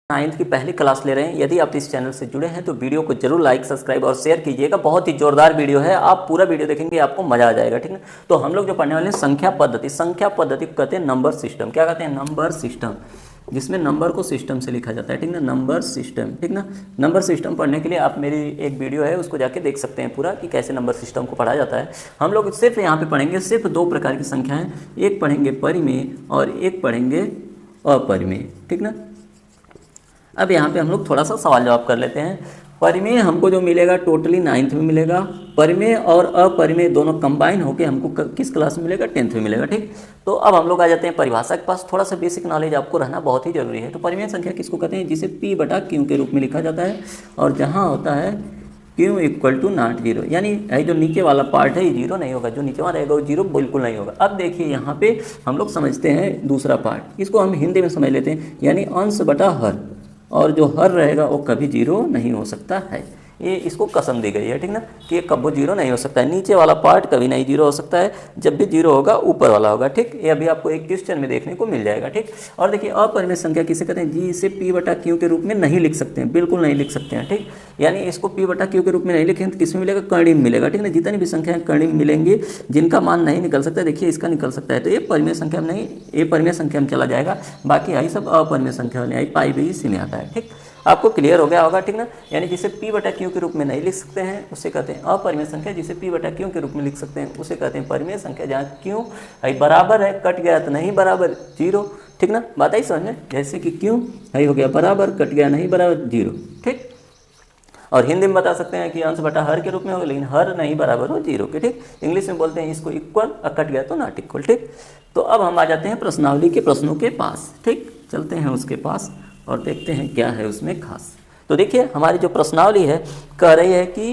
9th की पहली class ले रहे हैं। यदि आप इस चैनल से जुड़े हैं तो वीडियो को जरूर लाइक सब्सक्राइब और शेयर कीजिएगा। बहुत ही जोरदार वीडियो है, आप पूरा वीडियो देखेंगे आपको मजा आ जाएगा। ठीक है, तो हम लोग जो पढ़ने वाले हैं संख्या पद्धति। संख्या पद्धति को कहते हैं नंबर सिस्टम। क्या कहते हैं? नंबर सिस्टम, जिसमें नंबर को सिस्टम से लिखा जाता है। ठीक ना, नंबर सिस्टम। ठीक ना, नंबर सिस्टम पढ़ने के लिए आप मेरी एक वीडियो है उसको जाके देख सकते हैं पूरा कि कैसे नंबर सिस्टम को पढ़ा जाता है। हम लोग सिर्फ यहाँ पे पढ़ेंगे सिर्फ दो प्रकार की संख्याएं, एक पढ़ेंगे परिमेय और एक पढ़ेंगे अपरिमेय। ठीक ना, अब यहाँ पे हम लोग थोड़ा सा सवाल जवाब कर लेते हैं। परिमेय हमको जो मिलेगा टोटली 9th में मिलेगा। परिमेय और अपरिमेय दोनों कंबाइन होकर हमको किस क्लास में मिलेगा? 10th में मिलेगा। ठीक, तो अब हम लोग आ जाते हैं परिभाषा के पास। थोड़ा सा बेसिक नॉलेज आपको रहना बहुत ही जरूरी है। तो परिमेय संख्या किसको कहते हैं? जिसे P बटा Q के रूप में लिखा जाता है और जहाँ होता है Q equal to not zero, यानी जो नीचे वाला पार्ट है ये जीरो नहीं होगा, जो नीचे वाला रहेगा वो जीरो बिल्कुल नहीं होगा। अब देखिए यहाँ पे हम लोग समझते हैं दूसरा पार्ट, इसको हम हिंदी में समझ लेते हैं, यानी अंश बटा हर, और जो हर रहेगा वो कभी जीरो नहीं हो सकता है। ये इसको कसम दी गई है। ठीक ना, कि ये कभी जीरो नहीं हो सकता है। नीचे वाला पार्ट कभी नहीं जीरो हो सकता है, जब भी जीरो होगा ऊपर वाला होगा। ठीक, ये अभी आपको एक क्वेश्चन में देखने को मिल जाएगा। ठीक, और देखिए अपरिमेय संख्या किसे कहते हैं? जी इसे P बटा Q के रूप में नहीं लिख सकते हैं, बिल्कुल नहीं लिख सकते हैं। ठीक, यानी इसको P बटा Q के रूप में नहीं लिखेंगे तो किस में मिलेगा? कर्णिम मिलेगा। ठीक ना, जितनी भी संख्याएं कर्णिम मिलेंगी जिनका मान नहीं निकल सकता, देखिए इसका निकल सकता है, तो ये परिमेय संख्या में नहीं, ये परिमेय संख्या में चला जाएगा। बाकी आई सब अपरिमेय संख्या वाली आई, पाई भी इसी में आता है। ठीक, आपको क्लियर हो गया होगा। ठीक ना, यानी जिसे P बटा Q के रूप में नहीं लिख सकते हैं उसे कहते हैं अपरिमेय संख्या, जिसे P बटा Q के रूप में लिख सकते हैं उसे कहते हैं परिमेय संख्या। जहाँ Q बराबर है, कट गया तो नहीं बराबर जीरो। ठीक ना, बात आई समझ में? जैसे कि Q हो गया बराबर, कट गया नहीं बराबर जीरो। ठीक, और हिंदी में बता सकते हैं कि अंश बटा हर के रूप में होगा, लेकिन हर नहीं बराबर हो जीरो के। ठीक, इंग्लिश में बोलते हैं इसको इक्वल, और कट गया तो नॉट इक्वल। ठीक, तो अब हम आ जाते हैं प्रश्नावली के प्रश्नों के पास। ठीक, चलते हैं उसके पास और देखते हैं क्या है उसमें खास। तो देखिए हमारी जो प्रश्नावली है कह रही है कि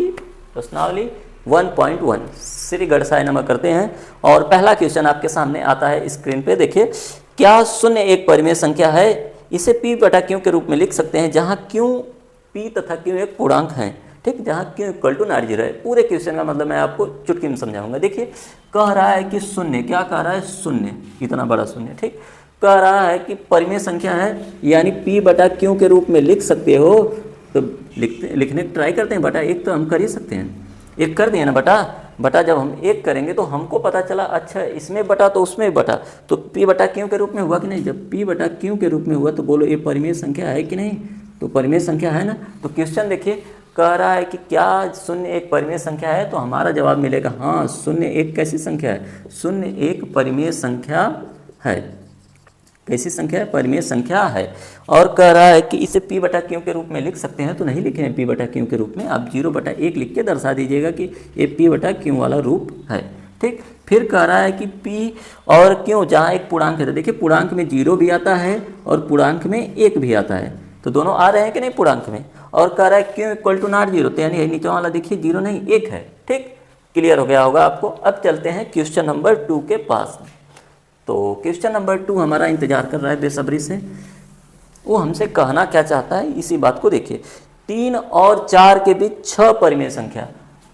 प्रश्नावली 1.1 श्री गणसाय नमः करते हैं, और पहला क्वेश्चन आपके सामने आता है स्क्रीन पे। देखिए, क्या शून्य एक परिमेय संख्या है? इसे P बटा Q के रूप में लिख सकते हैं, जहाँ Q P तथा Q एक पूर्णांक है। ठीक, जहाँ Q equal to not zero है। पूरे क्वेश्चन का मतलब मैं आपको चुटकी में समझाऊंगा। देखिए, कह रहा है कि शून्य, क्या कह रहा है? शून्य, इतना बड़ा शून्य। ठीक, कह रहा है कि परिमेय संख्या है, यानी P बटा Q के रूप में लिख सकते हो, तो लिखने ट्राई करते हैं। बटा एक तो हम कर ही सकते हैं, एक कर दिए ना बटा जब हम एक करेंगे तो हमको पता चला अच्छा इसमें बटा तो उसमें बटा, तो P बटा Q के रूप में हुआ कि नहीं? जब P बटा Q के रूप में हुआ तो बोलो ये परिमेय संख्या है कि नहीं? तो परिमेय संख्या है ना। तो क्वेश्चन देखिए कह रहा है कि क्या शून्य एक परिमेय संख्या है? तो हमारा जवाब मिलेगा हाँ, शून्य एक कैसी संख्या है? शून्य एक परिमेय संख्या है। कैसी संख्या है? परिमेय संख्या है। और कह रहा है कि इसे P बटा Q के रूप में लिख सकते हैं, तो नहीं लिखे हैं P बटा Q के रूप में, आप 0/1 लिख के दर्शा दीजिएगा कि ये P बटा Q वाला रूप है। ठीक, फिर कह रहा है कि P और Q जहाँ एक पूर्णांक है, तो देखिए पूर्णांक में 0 भी आता है और पूर्णांक में 1 भी आता है, तो दोनों आ रहे हैं कि नहीं पूर्णांक में। और कह रहा है Q equal to not zero, तो यानी नीचे वाला देखिए 0 नहीं 1 है। ठीक, क्लियर हो गया होगा आपको। अब चलते हैं क्वेश्चन नंबर 2 के पास। तो क्वेश्चन नंबर 2 हमारा इंतजार कर रहा है बेसब्री से। वो हमसे कहना क्या चाहता है इसी बात को देखिए। 3 और 4 के बीच 6 परिमेय संख्या।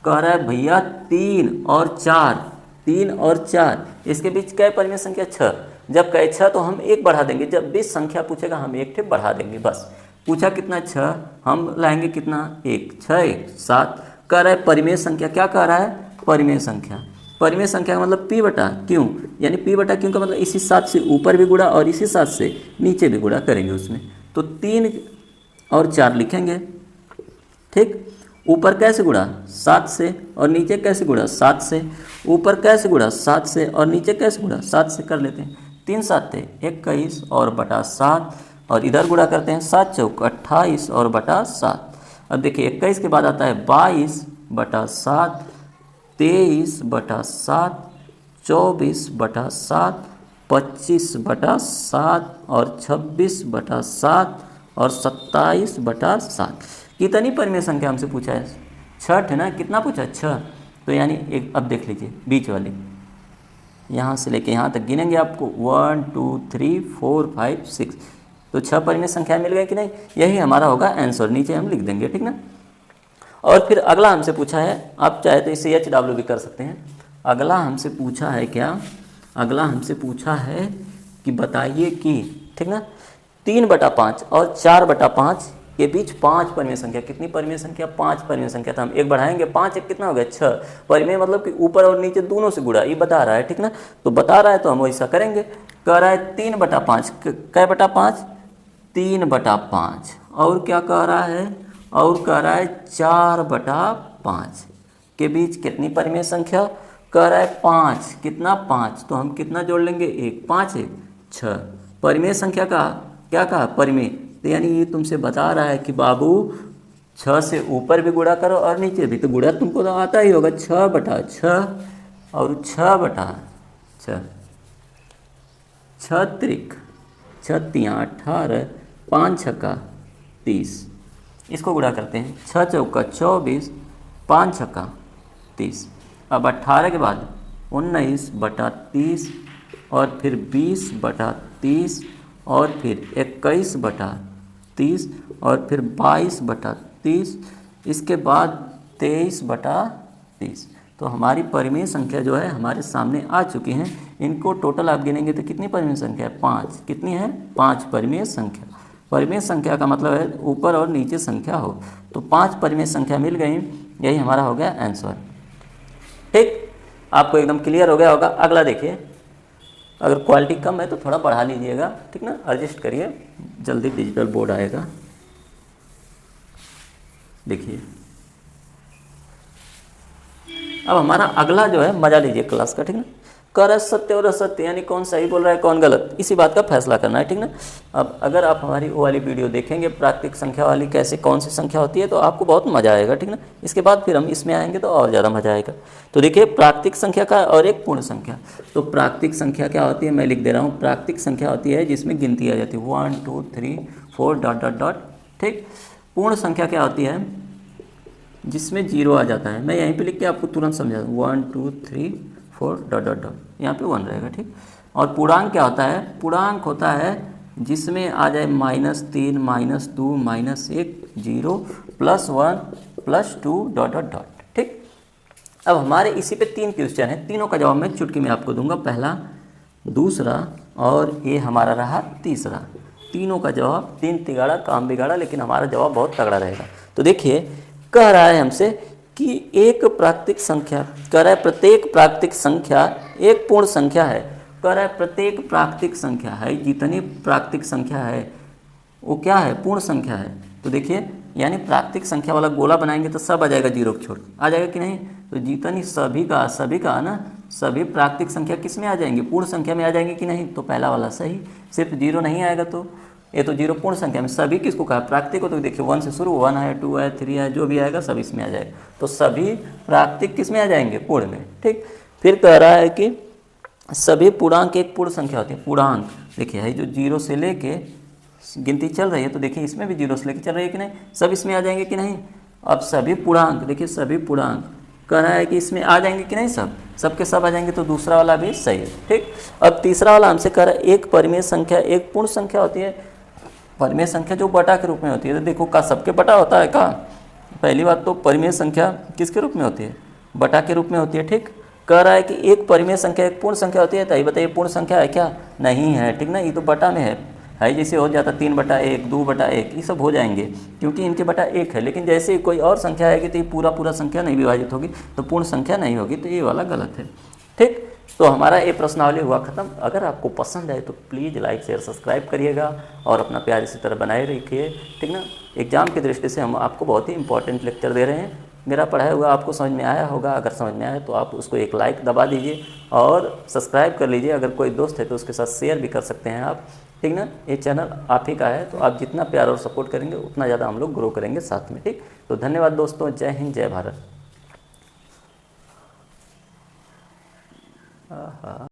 कह रहा है भैया 3 और 4 इसके बीच क्या परिमेय संख्या? 6। जब कहे 6 तो हम 1 बढ़ा देंगे, जब भी संख्या पूछेगा हम 1 बढ़ा देंगे बस। पूछा कितना? 6, हम लाएंगे कितना? 1, 6 1 7। कह रहा है परिमेय संख्या, क्या कह रहा है? परिमेय संख्या। परिमेय संख्या का मतलब P बटा Q, यानी P बटा Q का मतलब इसी 7 से ऊपर भी गुणा और इसी 7 से नीचे भी गुणा करेंगे उसमें, तो 3 और 4 लिखेंगे। ठीक, ऊपर कैसे गुणा? 7 से, और नीचे कैसे गुणा? 7 से। ऊपर कैसे गुणा? 7 से, और नीचे कैसे गुणा? 7 से। कर लेते हैं 3 7 21 और बटा 7, और इधर गुणा करते हैं 7 चौक 28 और बटा 7। अब देखिए 21 के बाद आता है 22 बटा 7, 23 बटा 7, 24 बटा 7, 25 बटा 7 और 26 बटा 7 और 27 बटा 7। कितनी परिमेय संख्या हमसे पूछा है? 6 है ना। कितना पूछा? 6। तो यानी एक, अब देख लीजिए बीच वाली, यहाँ से लेके यहाँ तक गिनेंगे आपको 1 2 3 4 5 6, तो 6 परिमेय संख्या मिल गई कि नहीं? यही हमारा होगा आंसर, नीचे हम लिख देंगे। ठीक ना। और फिर अगला हमसे पूछा है, आप चाहे तो इसे HW भी कर सकते हैं। अगला हमसे पूछा है क्या? अगला हमसे पूछा है कि बताइए कि, ठीक ना, 3/5 और 4/5 के बीच 5 परिमेय संख्या। कितनी परिमेय संख्या? 5 परिमेय संख्या। तो हम एक बढ़ाएंगे, 5 एक कितना हो गया? 6। परिमेय मतलब कि ऊपर और नीचे दोनों से गुणा, ये बता रहा है, ठीक ना। तो बता रहा है तो हम वैसा करेंगे। कह रहा है 3/5, कै बटा 5? 3/5। और क्या कह रहा है? और कह रहा है 4/5 के बीच कितनी परिमेय संख्या? कह रहा है 5। कितना? 5। तो हम कितना जोड़ लेंगे? 1, 5 1 6। परिमेय संख्या का क्या कहा? परिमेय। तो यानी ये तुमसे बता रहा है कि बाबू 6 से ऊपर भी गुणा करो और नीचे भी। तो गुणा तुमको तो आता ही होगा, 6/6 और 6/6। 6 त्रिक 6 तियाँ 18, 5 छक्का 30। इसको गुणा करते हैं। 6 चौका 24, 5 छक्का 30। अब 18 के बाद 19/30 और फिर 20/30 और फिर 21/30 और फिर 22/30, इसके बाद 23/30। तो हमारी परिमेय संख्या जो है हमारे सामने आ चुकी हैं। इनको टोटल आप गिनेंगे तो कितनी परिमेय संख्या है? 5। कितनी है? 5 परिमेय संख्या। परिमेय संख्या का मतलब है ऊपर और नीचे संख्या हो। तो 5 परिमेय संख्या मिल गई, यही हमारा हो गया आंसर। ठीक, आपको एकदम क्लियर हो गया होगा। अगला देखिए, अगर क्वालिटी कम है तो थोड़ा बढ़ा लीजिएगा, ठीक ना, एडजस्ट करिए, जल्दी डिजिटल बोर्ड आएगा। देखिए अब हमारा अगला जो है, मजा लीजिए क्लास का, ठीक ना। कह रहा है सत्य और असत्य, यानी कौन सही बोल रहा है कौन गलत, इसी बात का फैसला करना है, ठीक ना। अब अगर आप हमारी वो वाली वीडियो देखेंगे प्राकृतिक संख्या वाली, कैसे कौन सी संख्या होती है, तो आपको बहुत मज़ा आएगा, ठीक ना। इसके बाद फिर हम इसमें आएंगे तो और ज़्यादा मज़ा आएगा। तो देखिए प्राकृतिक संख्या का और एक पूर्ण संख्या। तो प्राकृतिक संख्या क्या होती है, मैं लिख दे रहा हूँ। प्राकृतिक संख्या होती है जिसमें गिनती आ जाती है 1 2 3 4 डॉट डॉट डॉट, ठीक। पूर्ण संख्या क्या होती है, जिसमें 0 आ जाता है। मैं यहीं पे लिख के आपको तुरंत समझा दूँ, 1 2 3 4 डॉट डॉट डॉट, यहाँ पे 1 रहेगा, ठीक। और पूर्णांक क्या होता है? पूर्णांक होता है जिसमें आ जाए -3 -2 -1 0 +1 +2 डॉट डॉट डॉट, ठीक। अब हमारे इसी पे 3 क्वेश्चन हैं, तीनों का जवाब मैं चुटकी में आपको दूंगा, पहला, दूसरा और ये हमारा रहा तीसरा। तीनों का जवाब 3 तिगाड़ा काम बिगाड़ा, लेकिन हमारा जवाब बहुत तगड़ा रहेगा। तो देखिए कह रहा है हमसे कि एक प्राकृतिक संख्या, कह रहा है प्रत्येक प्राकृतिक संख्या एक पूर्ण संख्या है। कह रहा है प्रत्येक प्राकृतिक संख्या है, जितनी प्राकृतिक संख्या है वो क्या है, पूर्ण संख्या है। तो देखिए यानी प्राकृतिक संख्या वाला गोला बनाएंगे तो सब आ जाएगा, 0 को छोड़ आ जाएगा कि नहीं। तो जितनी सभी का ना, सभी प्राकृतिक संख्या किस में आ जाएंगे, पूर्ण संख्या में आ जाएंगे कि नहीं। तो पहला वाला सही, सिर्फ 0 नहीं आएगा। तो ये तो 0 पूर्ण संख्या में, सभी किसको कहा, प्राकृतिक को। तो देखिए 1 से शुरू, 1 है 2 है 3 है, जो भी आएगा सब इसमें आ जाएगा। तो सभी प्राकृतिक किस में आ जाएंगे, पूर्ण में, ठीक। फिर कह रहा है कि सभी पूर्णांक एक पूर्ण संख्या होती है। पूर्णांक देखिए है जो 0 से लेके गिनती चल रही है, तो देखिए इसमें भी 0 से लेके चल रही है कि नहीं, सब इसमें आ जाएंगे कि नहीं। अब सभी पूर्णांक, देखिए सभी पूर्णांक कह रहा है कि इसमें आ जाएंगे कि नहीं, सब के सब आ जाएंगे। तो दूसरा वाला भी सही है, ठीक। अब तीसरा वाला हमसे कह रहा है एक परिमेय संख्या एक पूर्ण संख्या होती है। परिमेय संख्या जो बटा के रूप में होती है, तो देखो का सबके बटा होता है का। पहली बात तो परिमेय संख्या किसके रूप में होती है, बटा के रूप में होती है, ठीक। कह रहा है कि एक परिमेय संख्या एक पूर्ण संख्या होती है, तो ये बताइए पूर्ण संख्या है क्या, नहीं है, ठीक ना। ये तो बटा में है जैसे हो जाता 3/1 2/1, ये सब हो जाएंगे क्योंकि इनके बटा 1 है। लेकिन जैसे कोई और संख्या आएगी तो ये पूरा संख्या नहीं विभाजित होगी, तो पूर्ण संख्या नहीं होगी, तो ये वाला गलत है, ठीक। तो हमारा ये प्रश्नावली हुआ ख़त्म। अगर आपको पसंद आए तो प्लीज़ लाइक शेयर सब्सक्राइब करिएगा और अपना प्यार इसी तरह बनाए रखिए, ठीक ना। एग्जाम की दृष्टि से हम आपको बहुत ही इंपॉर्टेंट लेक्चर दे रहे हैं। मेरा पढ़ाया हुआ आपको समझ में आया होगा, अगर समझ में आया तो आप उसको एक लाइक दबा दीजिए और सब्सक्राइब कर लीजिए। अगर कोई दोस्त है तो उसके साथ शेयर भी कर सकते हैं आप, ठीक ना। ये चैनल आप ही का है, तो आप जितना प्यार और सपोर्ट करेंगे उतना ज़्यादा हम लोग ग्रो करेंगे साथ में, ठीक। तो धन्यवाद दोस्तों, जय हिंद जय भारत।